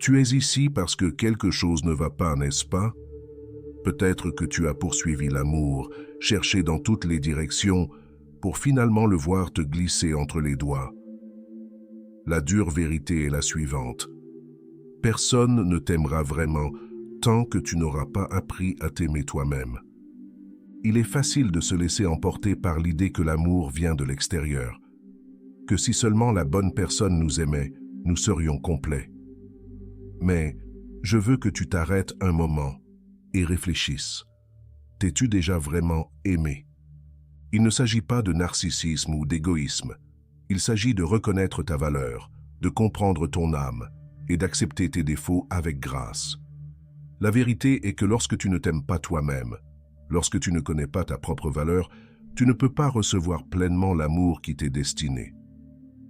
Tu es ici parce que quelque chose ne va pas, n'est-ce pas? Peut-être que tu as poursuivi l'amour, cherché dans toutes les directions, pour finalement le voir te glisser entre les doigts. La dure vérité est la suivante. Personne ne t'aimera vraiment tant que tu n'auras pas appris à t'aimer toi-même. Il est facile de se laisser emporter par l'idée que l'amour vient de l'extérieur, que si seulement la bonne personne nous aimait, nous serions complets. Mais je veux que tu t'arrêtes un moment et réfléchisses. T'es-tu déjà vraiment aimé? Il ne s'agit pas de narcissisme ou d'égoïsme. Il s'agit de reconnaître ta valeur, de comprendre ton âme et d'accepter tes défauts avec grâce. La vérité est que lorsque tu ne t'aimes pas toi-même, lorsque tu ne connais pas ta propre valeur, tu ne peux pas recevoir pleinement l'amour qui t'est destiné.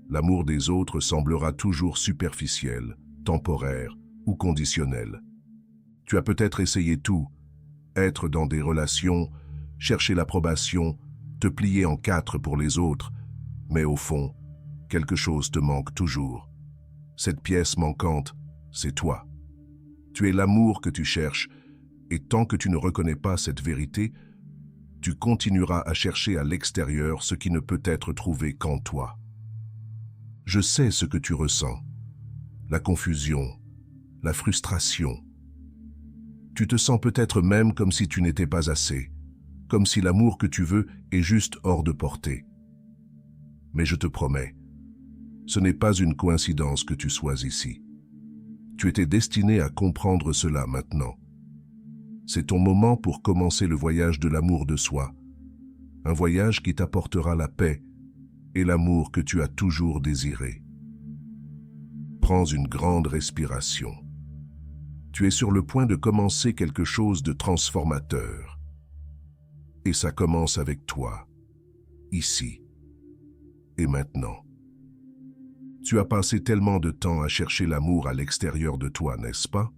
L'amour des autres semblera toujours superficiel, temporaire ou conditionnel. Tu as peut-être essayé tout, être dans des relations, chercher l'approbation, te plier en quatre pour les autres, mais au fond, quelque chose te manque toujours. Cette pièce manquante, c'est toi. Tu es l'amour que tu cherches, et tant que tu ne reconnais pas cette vérité, tu continueras à chercher à l'extérieur ce qui ne peut être trouvé qu'en toi. Je sais ce que tu ressens, la confusion, la frustration. Tu te sens peut-être même comme si tu n'étais pas assez, comme si l'amour que tu veux est juste hors de portée. Mais je te promets, ce n'est pas une coïncidence que tu sois ici. Tu étais destiné à comprendre cela maintenant. C'est ton moment pour commencer le voyage de l'amour de soi, un voyage qui t'apportera la paix et l'amour que tu as toujours désiré. Prends une grande respiration. Tu es sur le point de commencer quelque chose de transformateur. Et ça commence avec toi, ici et maintenant. Tu as passé tellement de temps à chercher l'amour à l'extérieur de toi, n'est-ce pas?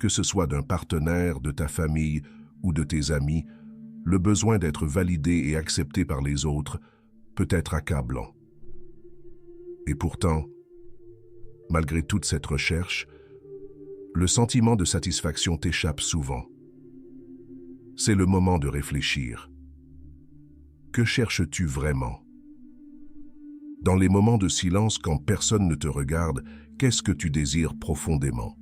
Que ce soit d'un partenaire, de ta famille ou de tes amis, le besoin d'être validé et accepté par les autres peut être accablant. Et pourtant, malgré toute cette recherche, le sentiment de satisfaction t'échappe souvent. C'est le moment de réfléchir. Que cherches-tu vraiment? Dans les moments de silence, quand personne ne te regarde, qu'est-ce que tu désires profondément?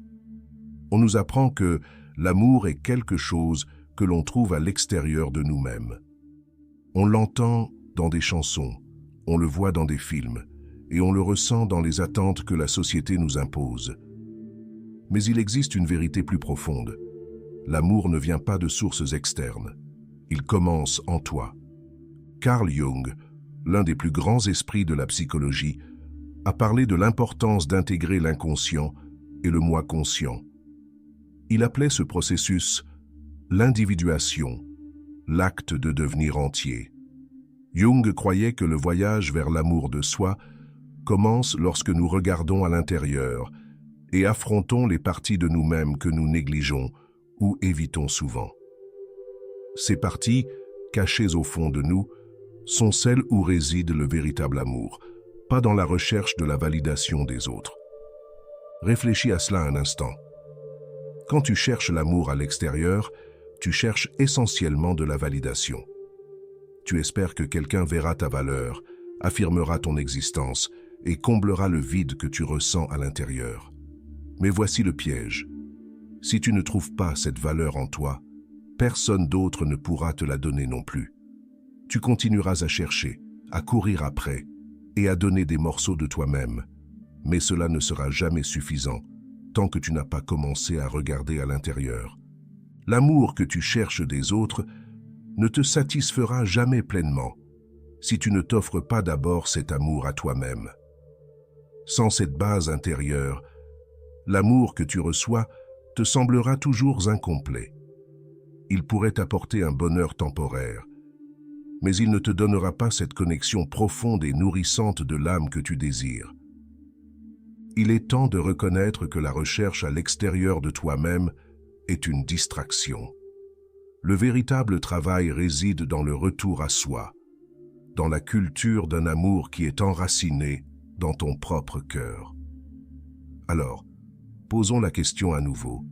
On nous apprend que l'amour est quelque chose que l'on trouve à l'extérieur de nous-mêmes. On l'entend dans des chansons, on le voit dans des films, et on le ressent dans les attentes que la société nous impose. Mais il existe une vérité plus profonde. L'amour ne vient pas de sources externes. Il commence en toi. Carl Jung, l'un des plus grands esprits de la psychologie, a parlé de l'importance d'intégrer l'inconscient et le moi conscient. Il appelait ce processus l'individuation, l'acte de devenir entier. Jung croyait que le voyage vers l'amour de soi commence lorsque nous regardons à l'intérieur et affrontons les parties de nous-mêmes que nous négligeons ou évitons souvent. Ces parties, cachées au fond de nous, sont celles où réside le véritable amour, pas dans la recherche de la validation des autres. Réfléchis à cela un instant. Quand tu cherches l'amour à l'extérieur, tu cherches essentiellement de la validation. Tu espères que quelqu'un verra ta valeur, affirmera ton existence et comblera le vide que tu ressens à l'intérieur. Mais voici le piège. Si tu ne trouves pas cette valeur en toi, personne d'autre ne pourra te la donner non plus. Tu continueras à chercher, à courir après et à donner des morceaux de toi-même. Mais cela ne sera jamais suffisant tant que tu n'as pas commencé à regarder à l'intérieur. L'amour que tu cherches des autres ne te satisfera jamais pleinement si tu ne t'offres pas d'abord cet amour à toi-même. Sans cette base intérieure, l'amour que tu reçois te semblera toujours incomplet. Il pourrait t'apporter un bonheur temporaire, mais il ne te donnera pas cette connexion profonde et nourrissante de l'âme que tu désires. Il est temps de reconnaître que la recherche à l'extérieur de toi-même est une distraction. Le véritable travail réside dans le retour à soi, dans la culture d'un amour qui est enraciné dans ton propre cœur. Alors, Posons la question à nouveau.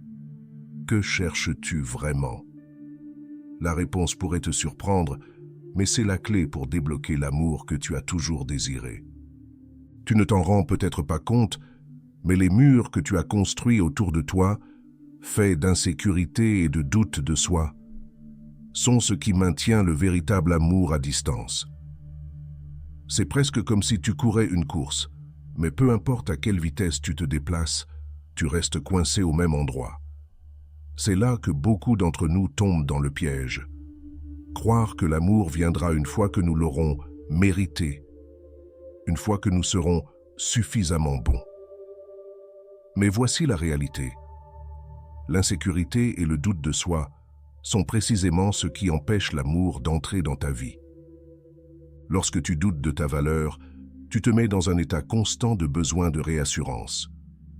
Que cherches-tu vraiment? La réponse pourrait te surprendre, mais c'est la clé pour débloquer l'amour que tu as toujours désiré. Tu ne t'en rends peut-être pas compte, mais les murs que tu as construits autour de toi, faits d'insécurité et de doute de soi, sont ce qui maintient le véritable amour à distance. C'est presque comme si tu courais une course, mais peu importe à quelle vitesse tu te déplaces, tu restes coincé au même endroit. C'est là que beaucoup d'entre nous tombent dans le piège. Croire que l'amour viendra une fois que nous l'aurons mérité, une fois que nous serons suffisamment bons. Mais voici la réalité. L'insécurité et le doute de soi sont précisément ce qui empêche l'amour d'entrer dans ta vie. Lorsque tu doutes de ta valeur, tu te mets dans un état constant de besoin de réassurance.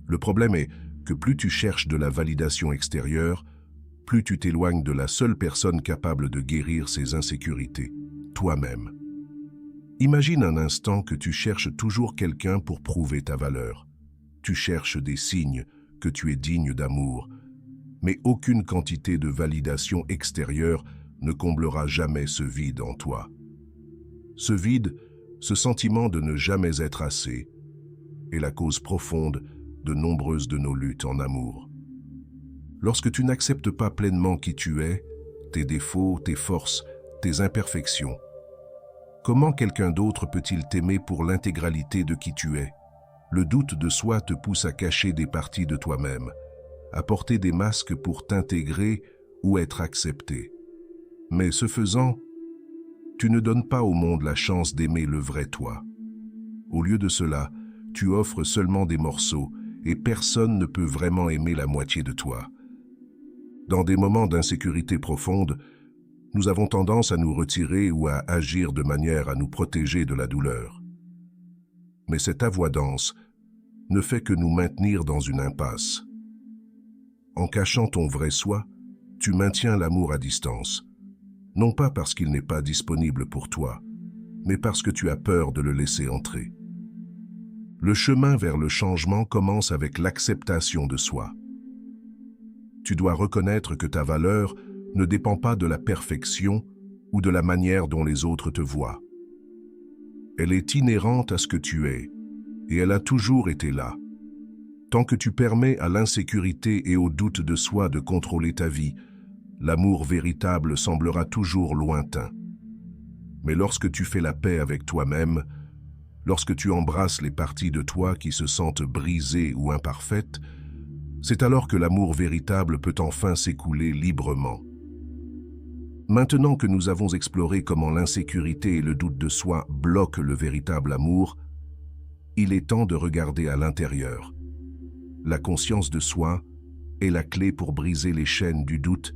Le problème est que plus tu cherches de la validation extérieure, plus tu t'éloignes de la seule personne capable de guérir ces insécurités, toi-même. Imagine un instant que tu cherches toujours quelqu'un pour prouver ta valeur. Tu cherches des signes que tu es digne d'amour, mais aucune quantité de validation extérieure ne comblera jamais ce vide en toi. Ce vide, ce sentiment de ne jamais être assez, est la cause profonde de nombreuses de nos luttes en amour. Lorsque tu n'acceptes pas pleinement qui tu es, tes défauts, tes forces, tes imperfections, comment quelqu'un d'autre peut-il t'aimer pour l'intégralité de qui tu es? Le doute de soi te pousse à cacher des parties de toi-même, à porter des masques pour t'intégrer ou être accepté. Mais ce faisant, tu ne donnes pas au monde la chance d'aimer le vrai toi. Au lieu de cela, tu offres seulement des morceaux et personne ne peut vraiment aimer la moitié de toi. Dans des moments d'insécurité profonde, nous avons tendance à nous retirer ou à agir de manière à nous protéger de la douleur. Mais cette avoidance ne fait que nous maintenir dans une impasse. En cachant ton vrai soi, tu maintiens l'amour à distance, non pas parce qu'il n'est pas disponible pour toi, mais parce que tu as peur de le laisser entrer. Le chemin vers le changement commence avec l'acceptation de soi. Tu dois reconnaître que ta valeur ne dépend pas de la perfection ou de la manière dont les autres te voient. Elle est inhérente à ce que tu es, et elle a toujours été là. Tant que tu permets à l'insécurité et au doute de soi de contrôler ta vie, l'amour véritable semblera toujours lointain. Mais lorsque tu fais la paix avec toi-même, lorsque tu embrasses les parties de toi qui se sentent brisées ou imparfaites, c'est alors que l'amour véritable peut enfin s'écouler librement. Maintenant que nous avons exploré comment l'insécurité et le doute de soi bloquent le véritable amour, il est temps de regarder à l'intérieur. La conscience de soi est la clé pour briser les chaînes du doute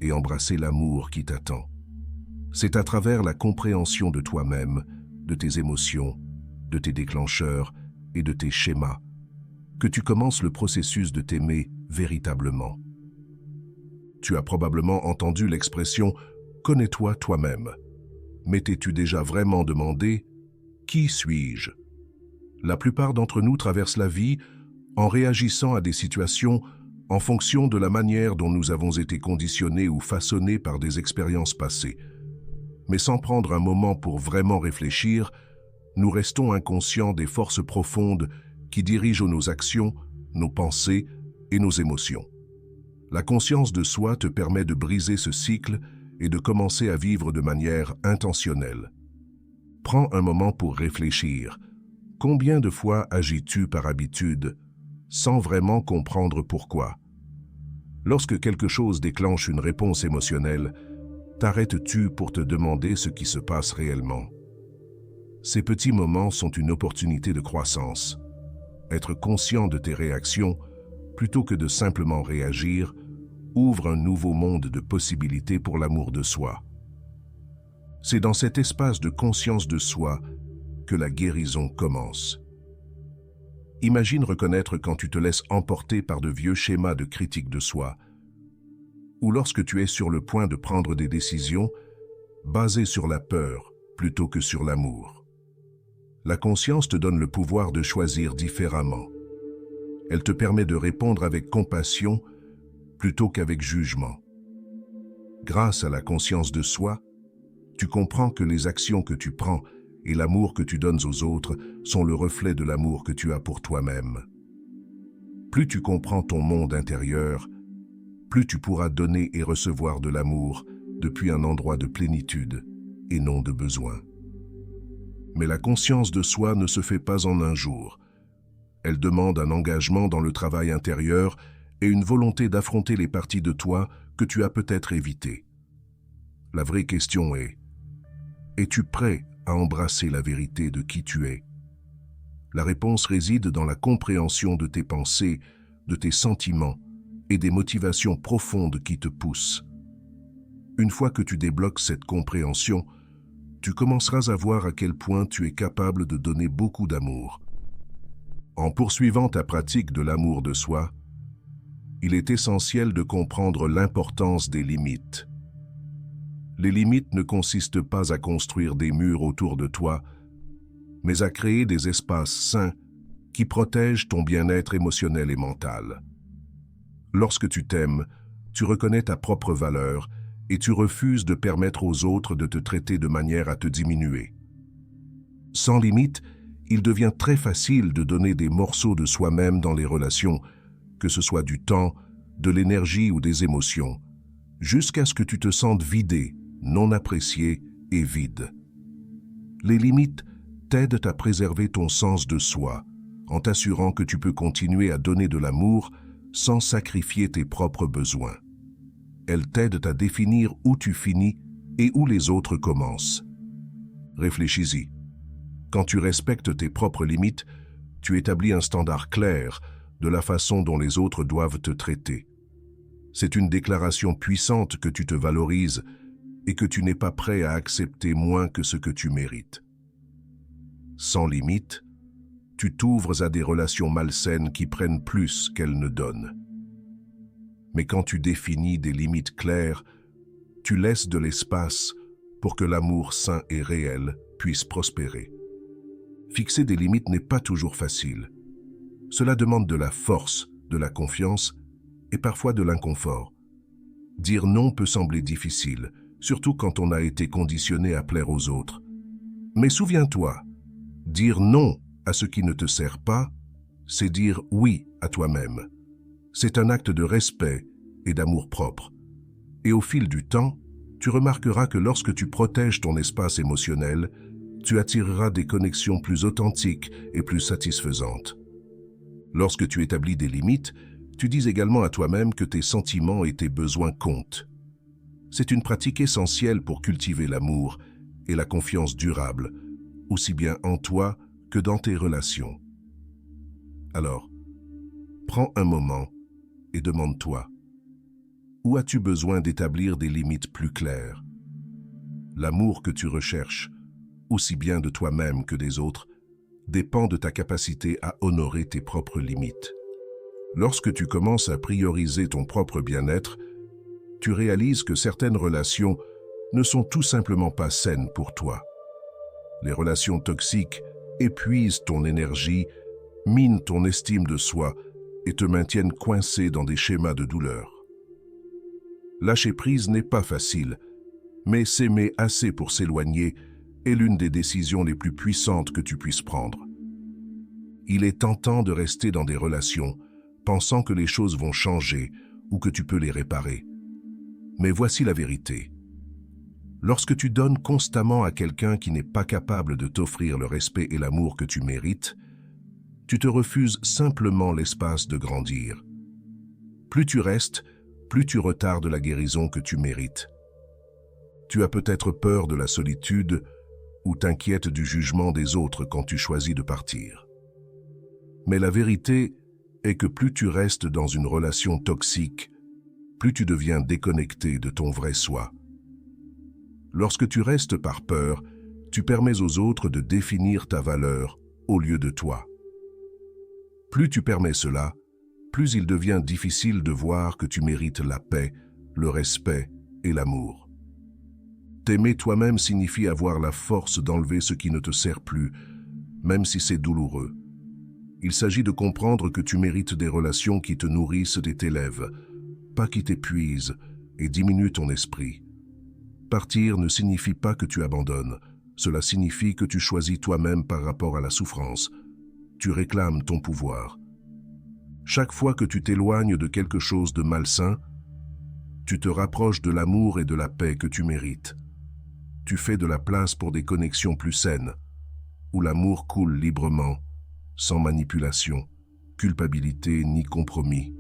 et embrasser l'amour qui t'attend. C'est à travers la compréhension de toi-même, de tes émotions, de tes déclencheurs et de tes schémas que tu commences le processus de t'aimer véritablement. Tu as probablement entendu l'expression « connais-toi toi-même ». Mais t'es-tu déjà vraiment demandé « qui suis-je » ? La plupart d'entre nous traversent la vie en réagissant à des situations en fonction de la manière dont nous avons été conditionnés ou façonnés par des expériences passées. Mais sans prendre un moment pour vraiment réfléchir, nous restons inconscients des forces profondes qui dirigent nos actions, nos pensées et nos émotions. La conscience de soi te permet de briser ce cycle et de commencer à vivre de manière intentionnelle. Prends un moment pour réfléchir. Combien de fois agis-tu par habitude, sans vraiment comprendre pourquoi? Lorsque quelque chose déclenche une réponse émotionnelle, t'arrêtes-tu pour te demander ce qui se passe réellement? Ces petits moments sont une opportunité de croissance. Être conscient de tes réactions, plutôt que de simplement réagir, ouvre un nouveau monde de possibilités pour l'amour de soi. C'est dans cet espace de conscience de soi que la guérison commence. Imagine reconnaître quand tu te laisses emporter par de vieux schémas de critique de soi, ou lorsque tu es sur le point de prendre des décisions basées sur la peur plutôt que sur l'amour. La conscience te donne le pouvoir de choisir différemment. Elle te permet de répondre avec compassion plutôt qu'avec jugement. Grâce à la conscience de soi, tu comprends que les actions que tu prends et l'amour que tu donnes aux autres sont le reflet de l'amour que tu as pour toi-même. Plus tu comprends ton monde intérieur, plus tu pourras donner et recevoir de l'amour depuis un endroit de plénitude et non de besoin. Mais la conscience de soi ne se fait pas en un jour. Elle demande un engagement dans le travail intérieur et une volonté d'affronter les parties de toi que tu as peut-être évitées. La vraie question est, es-tu prêt à embrasser la vérité de qui tu es? La réponse réside dans la compréhension de tes pensées, de tes sentiments et des motivations profondes qui te poussent. Une fois que tu débloques cette compréhension, tu commenceras à voir à quel point tu es capable de donner beaucoup d'amour. En poursuivant ta pratique de l'amour de soi, il est essentiel de comprendre l'importance des limites. Les limites ne consistent pas à construire des murs autour de toi, mais à créer des espaces sains qui protègent ton bien-être émotionnel et mental. Lorsque tu t'aimes, tu reconnais ta propre valeur et tu refuses de permettre aux autres de te traiter de manière à te diminuer. Sans limite, il devient très facile de donner des morceaux de soi-même dans les relations, que ce soit du temps, de l'énergie ou des émotions, jusqu'à ce que tu te sentes vidé, non apprécié et vide. Les limites t'aident à préserver ton sens de soi, en t'assurant que tu peux continuer à donner de l'amour sans sacrifier tes propres besoins. Elles t'aident à définir où tu finis et où les autres commencent. Réfléchis-y. Quand tu respectes tes propres limites, tu établis un standard clair de la façon dont les autres doivent te traiter. C'est une déclaration puissante que tu te valorises et que tu n'es pas prêt à accepter moins que ce que tu mérites. Sans limite, tu t'ouvres à des relations malsaines qui prennent plus qu'elles ne donnent. Mais quand tu définis des limites claires, tu laisses de l'espace pour que l'amour sain et réel puisse prospérer. Fixer des limites n'est pas toujours facile. Cela demande de la force, de la confiance et parfois de l'inconfort. Dire non peut sembler difficile, surtout quand on a été conditionné à plaire aux autres. Mais souviens-toi, dire non à ce qui ne te sert pas, c'est dire oui à toi-même. C'est un acte de respect et d'amour-propre. Et au fil du temps, tu remarqueras que lorsque tu protèges ton espace émotionnel, tu attireras des connexions plus authentiques et plus satisfaisantes. Lorsque tu établis des limites, tu dis également à toi-même que tes sentiments et tes besoins comptent. C'est une pratique essentielle pour cultiver l'amour et la confiance durable, aussi bien en toi que dans tes relations. Alors, prends un moment et demande-toi, où as-tu besoin d'établir des limites plus claires? L'amour que tu recherches, aussi bien de toi-même que des autres, dépend de ta capacité à honorer tes propres limites. Lorsque tu commences à prioriser ton propre bien-être, tu réalises que certaines relations ne sont tout simplement pas saines pour toi. Les relations toxiques épuisent ton énergie, minent ton estime de soi et te maintiennent coincé dans des schémas de douleur. Lâcher prise n'est pas facile, mais s'aimer assez pour s'éloigner est l'une des décisions les plus puissantes que tu puisses prendre. Il est tentant de rester dans des relations, pensant que les choses vont changer ou que tu peux les réparer. Mais voici la vérité. Lorsque tu donnes constamment à quelqu'un qui n'est pas capable de t'offrir le respect et l'amour que tu mérites, tu te refuses simplement l'espace de grandir. Plus tu restes, plus tu retardes la guérison que tu mérites. Tu as peut-être peur de la solitude ou t'inquiètes du jugement des autres quand tu choisis de partir. Mais la vérité est que plus tu restes dans une relation toxique, plus tu deviens déconnecté de ton vrai soi. Lorsque tu restes par peur, tu permets aux autres de définir ta valeur au lieu de toi. Plus tu permets cela, plus il devient difficile de voir que tu mérites la paix, le respect et l'amour. T'aimer toi-même signifie avoir la force d'enlever ce qui ne te sert plus, même si c'est douloureux. Il s'agit de comprendre que tu mérites des relations qui te nourrissent et t'élèvent, pas qui t'épuisent et diminuent ton esprit. Partir ne signifie pas que tu abandonnes, cela signifie que tu choisis toi-même par rapport à la souffrance. Tu réclames ton pouvoir. Chaque fois que tu t'éloignes de quelque chose de malsain, tu te rapproches de l'amour et de la paix que tu mérites. Tu fais de la place pour des connexions plus saines, où l'amour coule librement, sans manipulation, culpabilité ni compromis.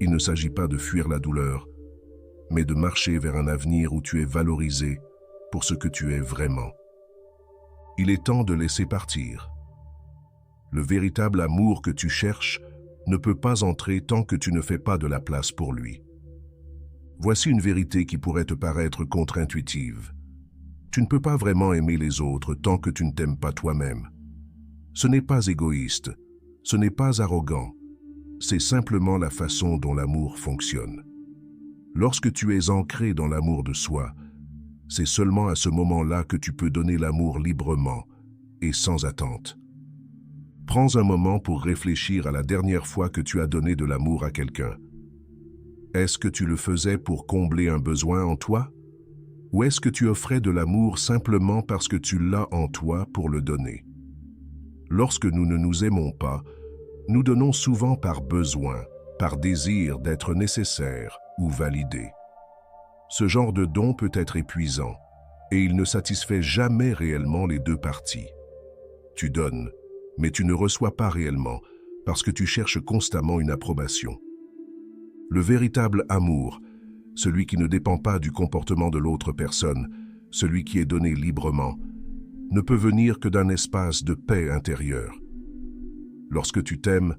Il ne s'agit pas de fuir la douleur, mais de marcher vers un avenir où tu es valorisé pour ce que tu es vraiment. Il est temps de laisser partir. Le véritable amour que tu cherches ne peut pas entrer tant que tu ne fais pas de la place pour lui. Voici une vérité qui pourrait te paraître contre-intuitive. Tu ne peux pas vraiment aimer les autres tant que tu ne t'aimes pas toi-même. Ce n'est pas égoïste, ce n'est pas arrogant, c'est simplement la façon dont l'amour fonctionne. Lorsque tu es ancré dans l'amour de soi, c'est seulement à ce moment-là que tu peux donner l'amour librement et sans attente. Prends un moment pour réfléchir à la dernière fois que tu as donné de l'amour à quelqu'un. Est-ce que tu le faisais pour combler un besoin en toi? Ou est-ce que tu offrais de l'amour simplement parce que tu l'as en toi pour le donner? Lorsque nous ne nous aimons pas, nous donnons souvent par besoin, par désir d'être nécessaire ou validé. Ce genre de don peut être épuisant et il ne satisfait jamais réellement les deux parties. Tu donnes, mais tu ne reçois pas réellement parce que tu cherches constamment une approbation. Le véritable amour, celui qui ne dépend pas du comportement de l'autre personne, celui qui est donné librement, ne peut venir que d'un espace de paix intérieure. Lorsque tu t'aimes,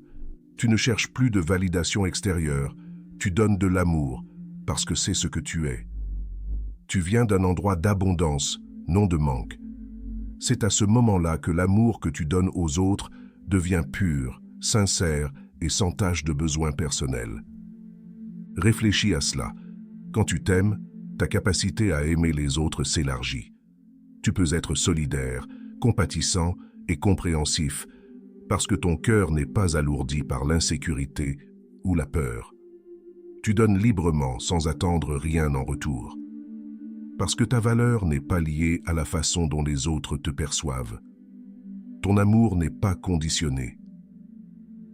tu ne cherches plus de validation extérieure, tu donnes de l'amour parce que c'est ce que tu es. Tu viens d'un endroit d'abondance, non de manque. C'est à ce moment-là que l'amour que tu donnes aux autres devient pur, sincère et sans tache de besoin personnel. Réfléchis à cela. Quand tu t'aimes, ta capacité à aimer les autres s'élargit. Tu peux être solidaire, compatissant et compréhensif parce que ton cœur n'est pas alourdi par l'insécurité ou la peur. Tu donnes librement sans attendre rien en retour. Parce que ta valeur n'est pas liée à la façon dont les autres te perçoivent. Ton amour n'est pas conditionné.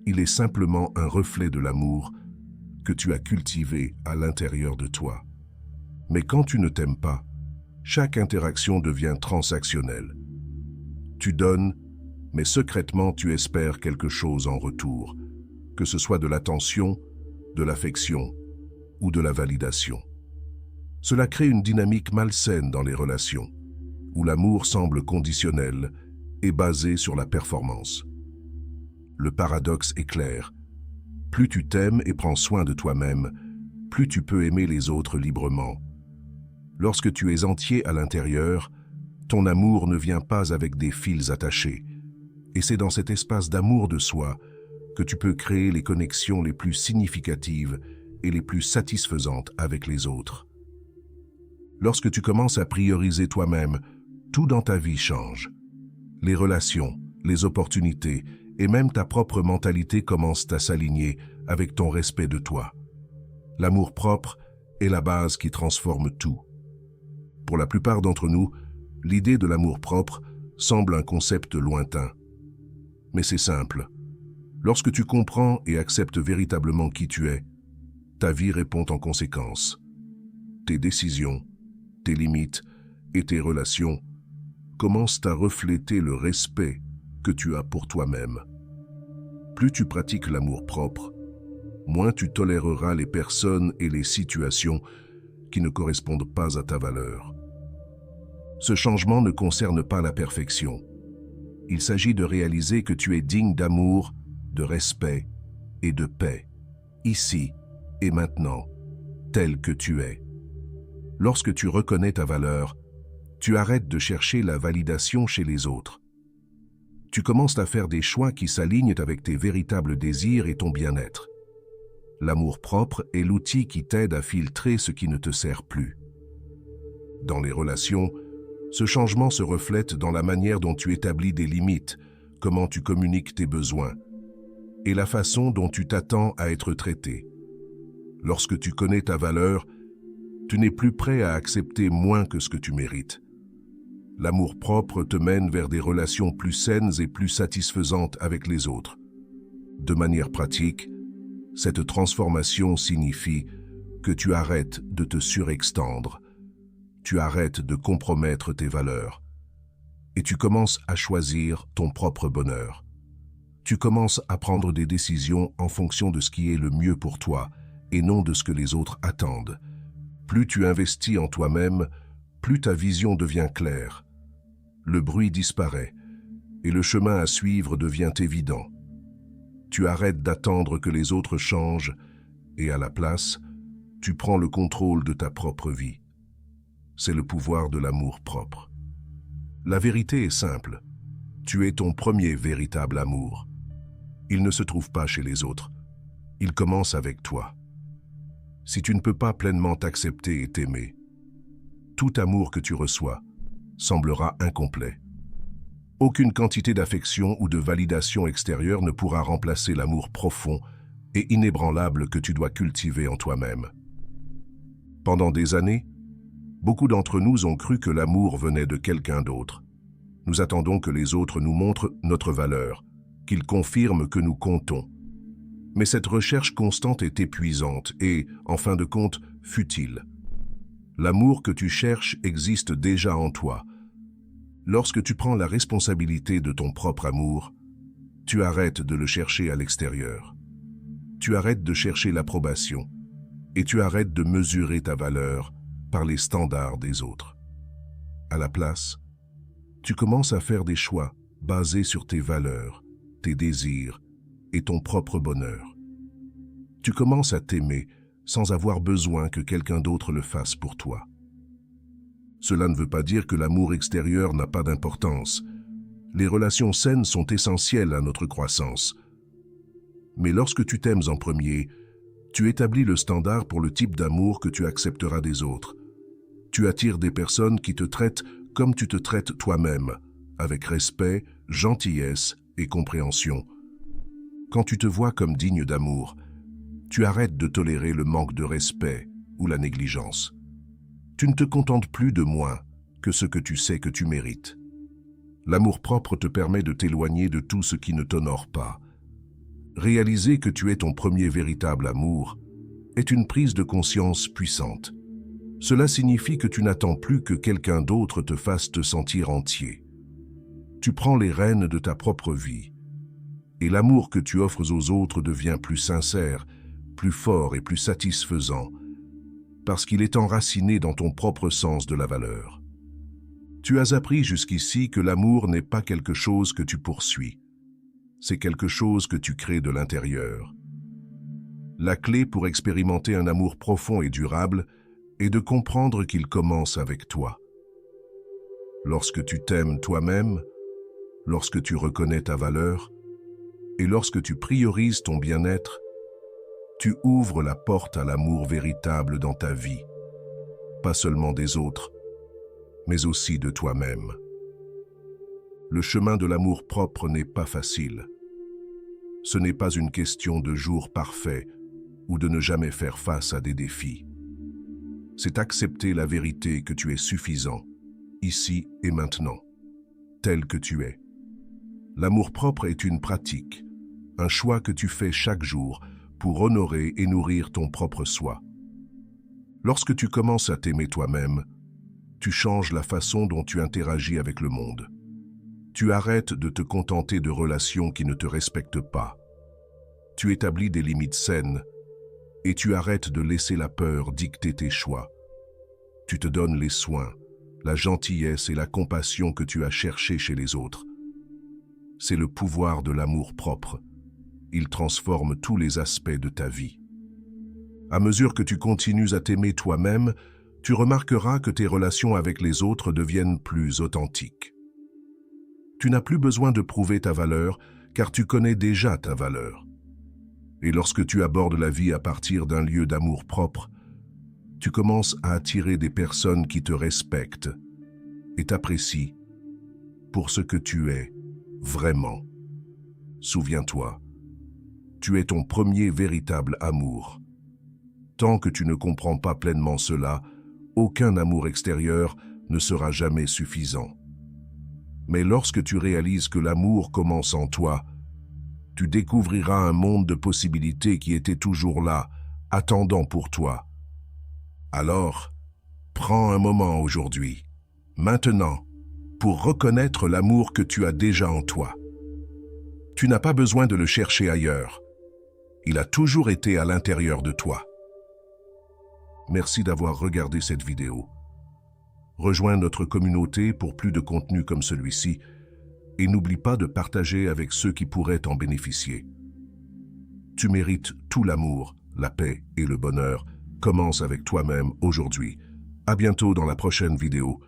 Il est simplement un reflet de l'amour que tu as cultivé à l'intérieur de toi. Mais quand tu ne t'aimes pas, chaque interaction devient transactionnelle. Tu donnes, mais secrètement tu espères quelque chose en retour, que ce soit de l'attention, de l'affection ou de la validation. Cela crée une dynamique malsaine dans les relations, où l'amour semble conditionnel et basé sur la performance. Le paradoxe est clair. Plus tu t'aimes et prends soin de toi-même, plus tu peux aimer les autres librement. Lorsque tu es entier à l'intérieur, ton amour ne vient pas avec des fils attachés. Et c'est dans cet espace d'amour de soi que tu peux créer les connexions les plus significatives et les plus satisfaisantes avec les autres. Lorsque tu commences à prioriser toi-même, tout dans ta vie change. Les relations, les opportunités et même ta propre mentalité commencent à s'aligner avec ton respect de toi. L'amour-propre est la base qui transforme tout. Pour la plupart d'entre nous, l'idée de l'amour-propre semble un concept lointain. Mais c'est simple. Lorsque tu comprends et acceptes véritablement qui tu es, ta vie répond en conséquence. Tes décisions, tes limites et tes relations commencent à refléter le respect que tu as pour toi-même. Plus tu pratiques l'amour-propre, moins tu toléreras les personnes et les situations qui ne correspondent pas à ta valeur. Ce changement ne concerne pas la perfection. Il s'agit de réaliser que tu es digne d'amour, de respect et de paix, ici et maintenant, tel que tu es. Lorsque tu reconnais ta valeur, tu arrêtes de chercher la validation chez les autres. Tu commences à faire des choix qui s'alignent avec tes véritables désirs et ton bien-être. L'amour-propre est l'outil qui t'aide à filtrer ce qui ne te sert plus. Dans les relations, ce changement se reflète dans la manière dont tu établis des limites, comment tu communiques tes besoins et la façon dont tu t'attends à être traité. Lorsque tu connais ta valeur, tu n'es plus prêt à accepter moins que ce que tu mérites. L'amour-propre te mène vers des relations plus saines et plus satisfaisantes avec les autres. De manière pratique, cette transformation signifie que tu arrêtes de te surextendre, tu arrêtes de compromettre tes valeurs et tu commences à choisir ton propre bonheur. Tu commences à prendre des décisions en fonction de ce qui est le mieux pour toi et non de ce que les autres attendent. Plus tu investis en toi-même, plus ta vision devient claire. Le bruit disparaît et le chemin à suivre devient évident. Tu arrêtes d'attendre que les autres changent et à la place, tu prends le contrôle de ta propre vie. C'est le pouvoir de l'amour-propre. La vérité est simple. Tu es ton premier véritable amour. Il ne se trouve pas chez les autres. Il commence avec toi. Si tu ne peux pas pleinement t'accepter et t'aimer, tout amour que tu reçois semblera incomplet. Aucune quantité d'affection ou de validation extérieure ne pourra remplacer l'amour profond et inébranlable que tu dois cultiver en toi-même. Pendant des années, beaucoup d'entre nous ont cru que l'amour venait de quelqu'un d'autre. Nous attendons que les autres nous montrent notre valeur, qu'ils confirment que nous comptons. Mais cette recherche constante est épuisante et, en fin de compte, futile. L'amour que tu cherches existe déjà en toi. Lorsque tu prends la responsabilité de ton propre amour, tu arrêtes de le chercher à l'extérieur. Tu arrêtes de chercher l'approbation et tu arrêtes de mesurer ta valeur par les standards des autres. À la place, tu commences à faire des choix basés sur tes valeurs, tes désirs et ton propre bonheur. Tu commences à t'aimer sans avoir besoin que quelqu'un d'autre le fasse pour toi. Cela ne veut pas dire que l'amour extérieur n'a pas d'importance. Les relations saines sont essentielles à notre croissance. Mais lorsque tu t'aimes en premier, tu établis le standard pour le type d'amour que tu accepteras des autres. Tu attires des personnes qui te traitent comme tu te traites toi-même, avec respect, gentillesse et compréhension. Quand tu te vois comme digne d'amour, tu arrêtes de tolérer le manque de respect ou la négligence. Tu ne te contentes plus de moins que ce que tu sais que tu mérites. L'amour-propre te permet de t'éloigner de tout ce qui ne t'honore pas. Réaliser que tu es ton premier véritable amour est une prise de conscience puissante. Cela signifie que tu n'attends plus que quelqu'un d'autre te fasse te sentir entier. Tu prends les rênes de ta propre vie, et l'amour que tu offres aux autres devient plus sincère, plus fort et plus satisfaisant, parce qu'il est enraciné dans ton propre sens de la valeur. Tu as appris jusqu'ici que l'amour n'est pas quelque chose que tu poursuis, c'est quelque chose que tu crées de l'intérieur. La clé pour expérimenter un amour profond et durable est de comprendre qu'il commence avec toi. Lorsque tu t'aimes toi-même, lorsque tu reconnais ta valeur, et lorsque tu priorises ton bien-être, tu ouvres la porte à l'amour véritable dans ta vie, pas seulement des autres, mais aussi de toi-même. Le chemin de l'amour propre n'est pas facile. Ce n'est pas une question de jours parfaits ou de ne jamais faire face à des défis. C'est accepter la vérité que tu es suffisant, ici et maintenant, tel que tu es. L'amour-propre est une pratique, un choix que tu fais chaque jour pour honorer et nourrir ton propre soi. Lorsque tu commences à t'aimer toi-même, tu changes la façon dont tu interagis avec le monde. Tu arrêtes de te contenter de relations qui ne te respectent pas. Tu établis des limites saines et tu arrêtes de laisser la peur dicter tes choix. Tu te donnes les soins, la gentillesse et la compassion que tu as cherchées chez les autres. C'est le pouvoir de l'amour propre. Il transforme tous les aspects de ta vie. À mesure que tu continues à t'aimer toi-même, tu remarqueras que tes relations avec les autres deviennent plus authentiques. Tu n'as plus besoin de prouver ta valeur, car tu connais déjà ta valeur. Et lorsque tu abordes la vie à partir d'un lieu d'amour propre, tu commences à attirer des personnes qui te respectent et t'apprécient pour ce que tu es vraiment. souviens-toi, tu es ton premier véritable amour. Tant que tu ne comprends pas pleinement cela, aucun amour extérieur ne sera jamais suffisant. Mais lorsque tu réalises que l'amour commence en toi, tu découvriras un monde de possibilités qui était toujours là, attendant pour toi. Alors, prends un moment aujourd'hui, maintenant, pour reconnaître l'amour que tu as déjà en toi. Tu n'as pas besoin de le chercher ailleurs. Il a toujours été à l'intérieur de toi. Merci d'avoir regardé cette vidéo. Rejoins notre communauté pour plus de contenu comme celui-ci et n'oublie pas de partager avec ceux qui pourraient en bénéficier. Tu mérites tout l'amour, la paix et le bonheur. Commence avec toi-même aujourd'hui. À bientôt dans la prochaine vidéo.